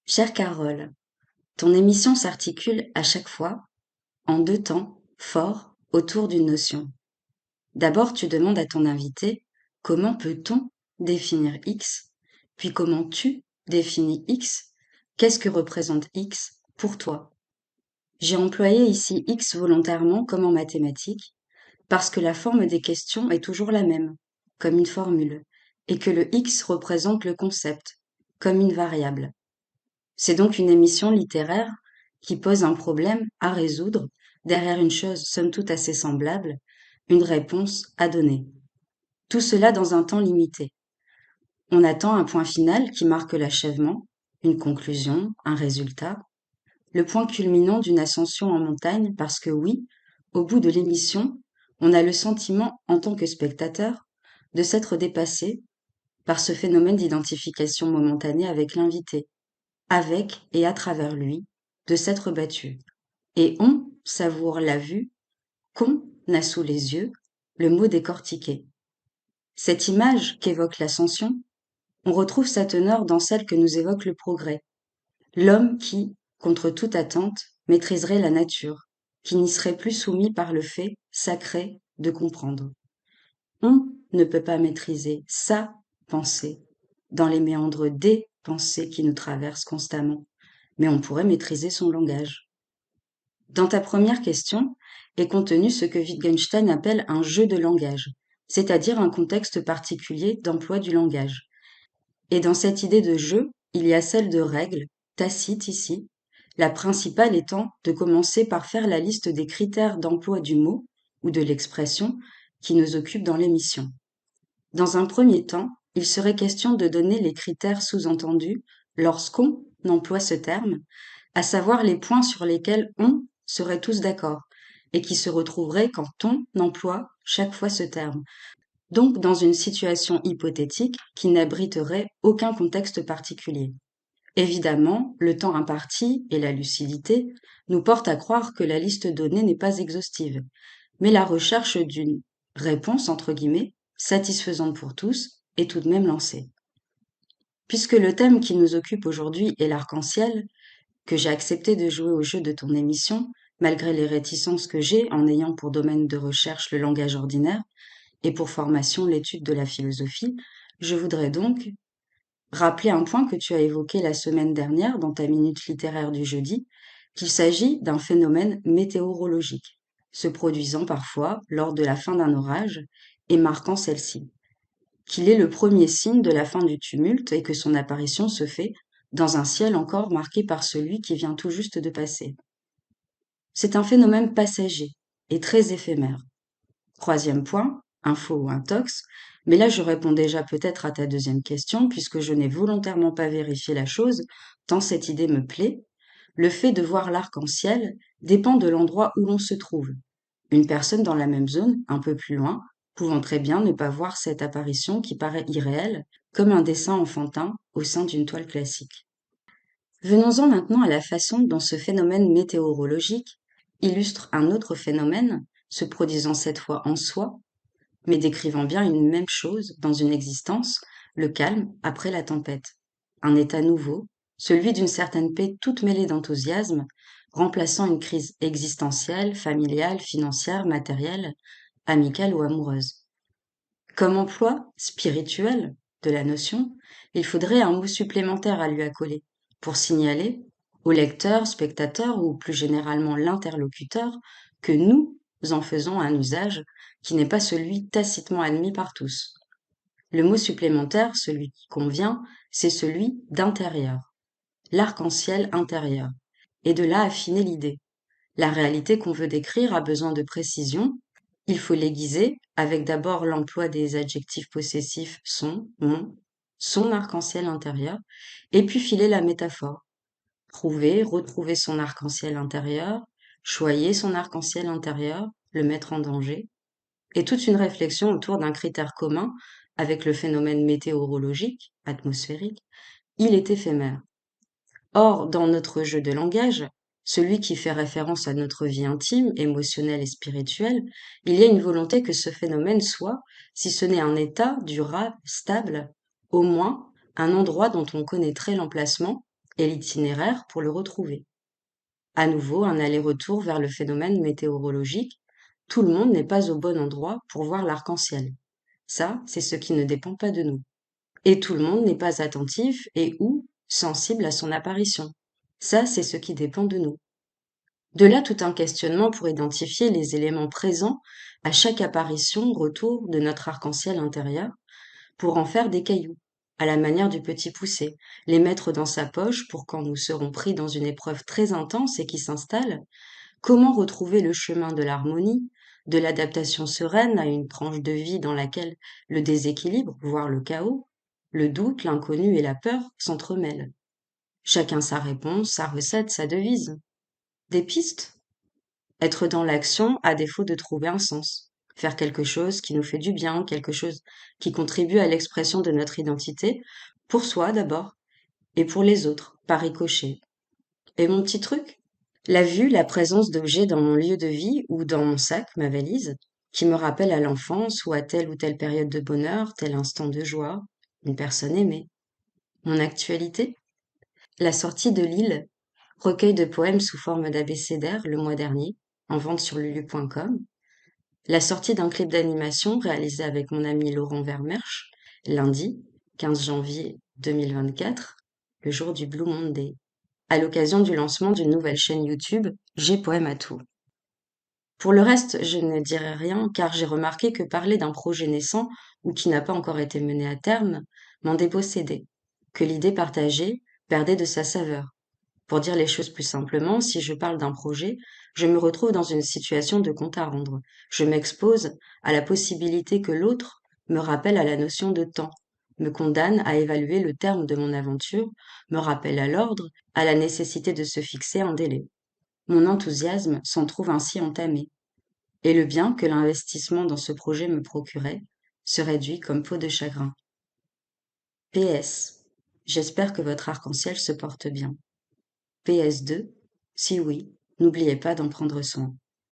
Chère Carole, ton émission s'articule à chaque fois en deux temps forts autour d'une notion. D'abord, tu demandes à ton invité comment peut-on définir X, puis comment tu définis X, qu'est-ce que représente X pour toi. J'ai employé ici X volontairement comme en mathématiques, parce que la forme des questions est toujours la même, comme une formule, et que le X représente le concept, comme une variable. C'est donc une émission littéraire qui pose un problème à résoudre derrière une chose somme toute assez semblable, une réponse à donner. Tout cela dans un temps limité. On attend un point final qui marque l'achèvement, une conclusion, un résultat, le point culminant d'une ascension en montagne parce que oui, au bout de l'émission, on a le sentiment, en tant que spectateur, de s'être dépassé par ce phénomène d'identification momentanée avec l'invité, avec et à travers lui, de s'être battu. Et on savoure la vue qu'on a sous les yeux, le mot décortiqué. Cette image qu'évoque l'ascension, on retrouve sa teneur dans celle que nous évoque le progrès. L'homme qui, contre toute attente, maîtriserait la nature, qui n'y serait plus soumis par le fait sacré de comprendre. On ne peut pas maîtriser sa pensée dans les méandres des pensées qui nous traversent constamment, mais on pourrait maîtriser son langage. Dans ta première question est contenu ce que Wittgenstein appelle un jeu de langage, c'est-à-dire un contexte particulier d'emploi du langage. Et dans cette idée de jeu, il y a celle de règles, tacite ici, la principale étant de commencer par faire la liste des critères d'emploi du mot ou de l'expression qui nous occupe dans l'émission. Dans un premier temps, il serait question de donner les critères sous-entendus lorsqu'on emploie ce terme, à savoir les points sur lesquels on serait tous d'accord et qui se retrouveraient quand on emploie chaque fois ce terme, donc dans une situation hypothétique qui n'abriterait aucun contexte particulier. Évidemment, le temps imparti et la lucidité nous portent à croire que la liste donnée n'est pas exhaustive, mais la recherche d'une réponse, entre guillemets, satisfaisante pour tous, est tout de même lancée. Puisque le thème qui nous occupe aujourd'hui est l'arc-en-ciel, que j'ai accepté de jouer au jeu de ton émission, malgré les réticences que j'ai en ayant pour domaine de recherche le langage ordinaire et pour formation l'étude de la philosophie, je voudrais donc rappeler un point que tu as évoqué la semaine dernière dans ta minute littéraire du jeudi, qu'il s'agit d'un phénomène météorologique, se produisant parfois lors de la fin d'un orage et marquant celle-ci, qu'il est le premier signe de la fin du tumulte et que son apparition se fait dans un ciel encore marqué par celui qui vient tout juste de passer. C'est un phénomène passager et très éphémère. Troisième point, info ou intox, mais là je réponds déjà peut-être à ta deuxième question puisque je n'ai volontairement pas vérifié la chose, tant cette idée me plaît. Le fait de voir l'arc-en-ciel dépend de l'endroit où l'on se trouve. Une personne dans la même zone, un peu plus loin, pouvant très bien ne pas voir cette apparition qui paraît irréelle, comme un dessin enfantin au sein d'une toile classique. Venons-en maintenant à la façon dont ce phénomène météorologique illustre un autre phénomène, se produisant cette fois en soi, mais décrivant bien une même chose dans une existence, le calme après la tempête. Un état nouveau, celui d'une certaine paix toute mêlée d'enthousiasme, remplaçant une crise existentielle, familiale, financière, matérielle, amicale ou amoureuse. Comme emploi spirituel de la notion, il faudrait un mot supplémentaire à lui accoler pour signaler au lecteur, spectateur ou plus généralement l'interlocuteur que nous en faisons un usage qui n'est pas celui tacitement admis par tous. Le mot supplémentaire, celui qui convient, c'est celui d'intérieur, l'arc-en-ciel intérieur, et de là affiner l'idée. La réalité qu'on veut décrire a besoin de précision. Il faut l'aiguiser avec d'abord l'emploi des adjectifs possessifs son arc-en-ciel intérieur, et puis filer la métaphore. Trouver, retrouver son arc-en-ciel intérieur, choyer son arc-en-ciel intérieur, le mettre en danger, et toute une réflexion autour d'un critère commun avec le phénomène météorologique, atmosphérique, il est éphémère. Or, dans notre jeu de langage, celui qui fait référence à notre vie intime, émotionnelle et spirituelle, il y a une volonté que ce phénomène soit, si ce n'est un état durable, stable, au moins un endroit dont on connaîtrait l'emplacement, et l'itinéraire pour le retrouver. À nouveau, un aller-retour vers le phénomène météorologique. Tout le monde n'est pas au bon endroit pour voir l'arc-en-ciel. Ça, c'est ce qui ne dépend pas de nous. Et tout le monde n'est pas attentif et ou sensible à son apparition. Ça, c'est ce qui dépend de nous. De là tout un questionnement pour identifier les éléments présents à chaque apparition, retour de notre arc-en-ciel intérieur, pour en faire des cailloux, à la manière du petit poucet, les mettre dans sa poche pour quand nous serons pris dans une épreuve très intense et qui s'installe. Comment retrouver le chemin de l'harmonie, de l'adaptation sereine à une tranche de vie dans laquelle le déséquilibre, voire le chaos, le doute, l'inconnu et la peur s'entremêlent? Chacun sa réponse, sa recette, sa devise. Des pistes? Être dans l'action à défaut de trouver un sens. Faire quelque chose qui nous fait du bien, quelque chose qui contribue à l'expression de notre identité, pour soi d'abord, et pour les autres, par ricochet. Et mon petit truc? La vue, la présence d'objets dans mon lieu de vie ou dans mon sac, ma valise, qui me rappellent à l'enfance ou à telle ou telle période de bonheur, tel instant de joie, une personne aimée. Mon actualité? La sortie de Lille, recueil de poèmes sous forme d'abécédaire le mois dernier, en vente sur lulu.com. La sortie d'un clip d'animation réalisé avec mon ami Laurent Vermersch, lundi 15 janvier 2024, le jour du Blue Monday, à l'occasion du lancement d'une nouvelle chaîne YouTube, J'ai Poème à tout. Pour le reste, je ne dirai rien car j'ai remarqué que parler d'un projet naissant ou qui n'a pas encore été mené à terme m'en dépossédait, que l'idée partagée perdait de sa saveur. Pour dire les choses plus simplement, si je parle d'un projet, je me retrouve dans une situation de compte à rendre. Je m'expose à la possibilité que l'autre me rappelle à la notion de temps, me condamne à évaluer le terme de mon aventure, me rappelle à l'ordre, à la nécessité de se fixer un délai. Mon enthousiasme s'en trouve ainsi entamé, et le bien que l'investissement dans ce projet me procurait se réduit comme peau de chagrin. PS. J'espère que votre arc-en-ciel se porte bien. PS2. Si oui, n'oubliez pas d'en prendre soin.